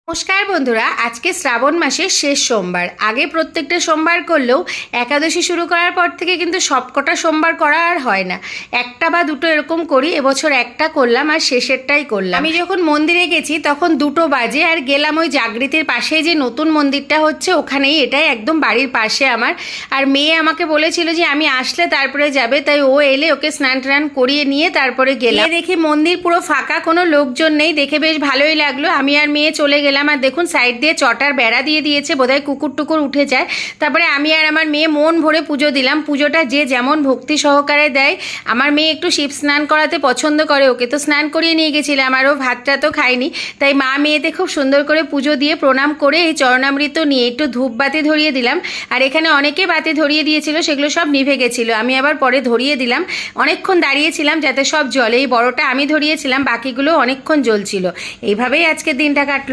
নমস্কার বন্ধুরা, আজকে শ্রাবণ মাসের শেষ সোমবার। আগে প্রত্যেকটা সোমবার করলেও একাদশী শুরু করার পর থেকে কিন্তু সবকটা সোমবার করা আর হয় না, একটা বা দুটো এরকম করি। এবছর একটা করলাম আর শেষেরটাই করলাম। আমি যখন মন্দিরে গেছি তখন 2টো বাজে, আর গেলাম ওই জাগৃতির পাশেই যে নতুন মন্দিরটা হচ্ছে ওখানেই, এটাই একদম বাড়ির পাশে আমার। আর মেয়ে আমাকে বলেছিল যে আমি আসলে তারপরে যাবে, তাই ও এলে ওকে স্নান টান করিয়ে নিয়ে তারপরে গেলাম। দেখি মন্দির পুরো ফাঁকা, কোনো লোকজন নেই, দেখে বেশ ভালোই লাগলো। আমি আর মেয়ে চলে গেলাম। আর দেখুন সাইড দিয়ে চটার বেড়া দিয়ে দিয়েছে, বোধহয় কুকুর টুকুর উঠে যায়। তারপরে আমি আর আমার মেয়ে মন ভরে পুজো দিলাম। পুজোটা যে যেমন ভক্তি সহকারে দেয়। আমার মেয়ে একটু শিব স্নান করাতে পছন্দ করে, ওকে তো স্নান করিয়ে নিয়ে গেছিলাম, আর ও ভাতটা তো খায়নি। তাই মা মেয়েতে খুব সুন্দর করে পুজো দিয়ে প্রণাম করে এই চরণামৃত নিয়ে একটু ধূপ বাতি ধরিয়ে দিলাম। আর এখানে অনেকে বাতি ধরিয়ে দিয়েছিল, সেগুলো সব নিভে গেছিলো, আমি আবার পরে ধরিয়ে দিলাম। অনেকক্ষণ দাঁড়িয়েছিলাম যাতে সব জলে। এই বড়টা আমি ধরিয়েছিলাম, বাকিগুলো অনেকক্ষণ জ্বলছিল। এইভাবেই আজকের দিনটা কাটলো।